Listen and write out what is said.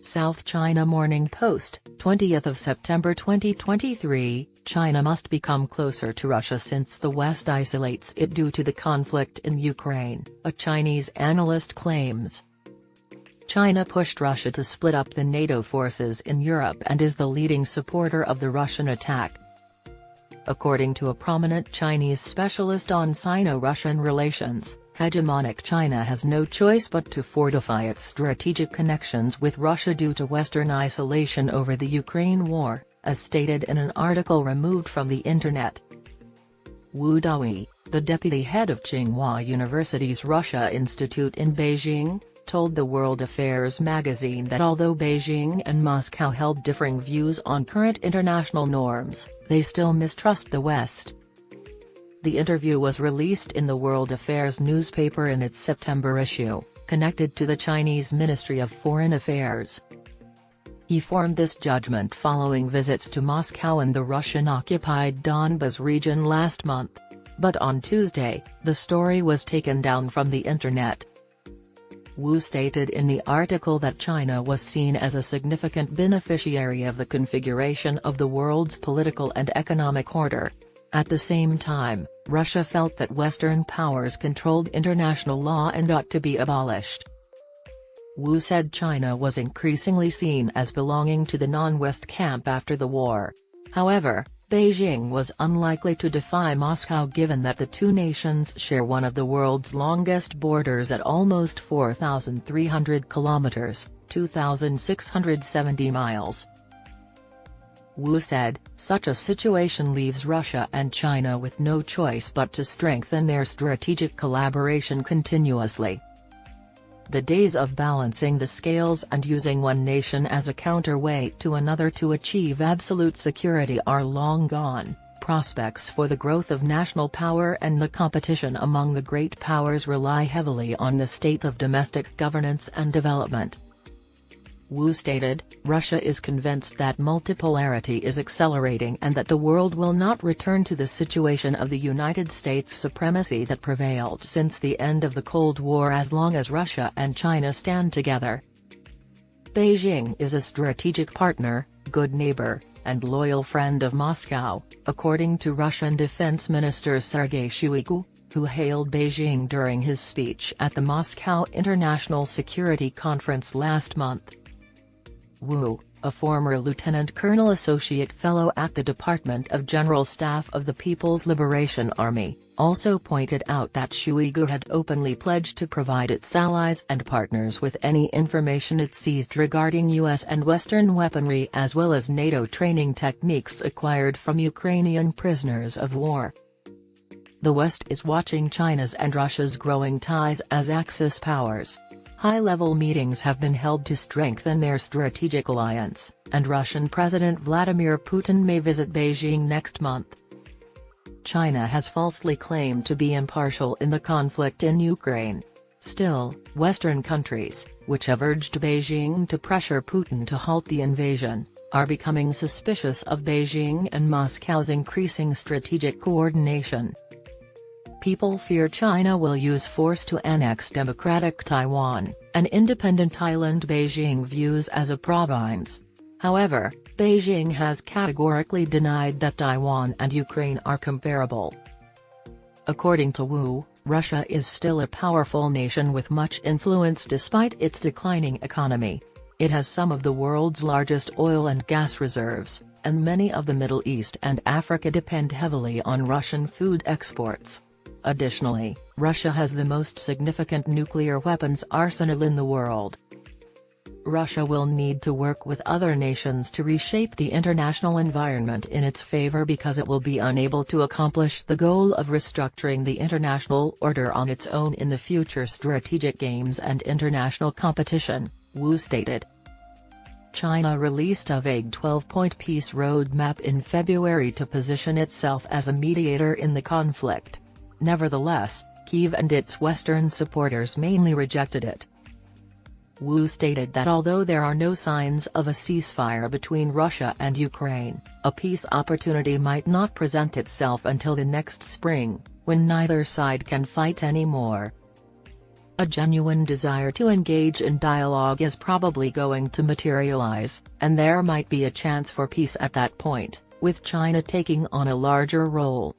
South China Morning Post, 20th of September 2023, China must become closer to Russia since the West isolates it due to the conflict in Ukraine, a Chinese analyst claims. China pushed Russia to split up the NATO forces in Europe and is the leading supporter of the Russian attack. According to a prominent Chinese specialist on Sino-Russian relations, hegemonic China has no choice but to fortify its strategic connections with Russia due to Western isolation over the Ukraine war, as stated in an article removed from the internet. Dahui, the deputy head of Tsinghua University's Russia Institute in Beijing, told the World Affairs magazine that although Beijing and Moscow held differing views on current international norms, they still mistrust the West. The interview was released in the World Affairs newspaper in its September issue, connected to the Chinese Ministry of Foreign Affairs. He formed this judgment following visits to Moscow and the Russian-occupied Donbas region last month. But on Tuesday, the story was taken down from the internet. Wu stated in the article that China was seen as a significant beneficiary of the configuration of the world's political and economic order. At the same time, Russia felt that Western powers controlled international law and ought to be abolished. Wu said China was increasingly seen as belonging to the non-West camp after the war. However, Beijing was unlikely to defy Moscow given that the two nations share one of the world's longest borders at almost 4,300 kilometers, 2,670 miles. Wu said, such a situation leaves Russia and China with no choice but to strengthen their strategic collaboration continuously. The days of balancing the scales and using one nation as a counterweight to another to achieve absolute security are long gone. Prospects for the growth of national power and the competition among the great powers rely heavily on the state of domestic governance and development. Wu stated, Russia is convinced that multipolarity is accelerating and that the world will not return to the situation of the United States supremacy that prevailed since the end of the Cold War as long as Russia and China stand together. Beijing is a strategic partner, good neighbor, and loyal friend of Moscow, according to Russian Defense Minister Sergei Shoigu, who hailed Beijing during his speech at the Moscow International Security Conference last month. Wu, a former lieutenant colonel associate fellow at the Department of General Staff of the People's Liberation Army, also pointed out that Shoigu had openly pledged to provide its allies and partners with any information it seized regarding U.S. and Western weaponry as well as NATO training techniques acquired from Ukrainian prisoners of war. The West is watching China's and Russia's growing ties as Axis powers. High-level meetings have been held to strengthen their strategic alliance, and Russian President Vladimir Putin may visit Beijing next month. China has falsely claimed to be impartial in the conflict in Ukraine. Still, Western countries, which have urged Beijing to pressure Putin to halt the invasion, are becoming suspicious of Beijing and Moscow's increasing strategic coordination. People fear China will use force to annex democratic Taiwan, an independent island Beijing views as a province. However, Beijing has categorically denied that Taiwan and Ukraine are comparable. According to Wu, Russia is still a powerful nation with much influence despite its declining economy. It has some of the world's largest oil and gas reserves, and many of the Middle East and Africa depend heavily on Russian food exports. Additionally, Russia has the most significant nuclear weapons arsenal in the world. Russia will need to work with other nations to reshape the international environment in its favor because it will be unable to accomplish the goal of restructuring the international order on its own in the future strategic games and international competition, Wu stated. China released a vague 12-point peace roadmap in February to position itself as a mediator in the conflict. Nevertheless, Kyiv and its Western supporters mainly rejected it. Wu stated that although there are no signs of a ceasefire between Russia and Ukraine, a peace opportunity might not present itself until the next spring, when neither side can fight anymore. A genuine desire to engage in dialogue is probably going to materialize, and there might be a chance for peace at that point, with China taking on a larger role.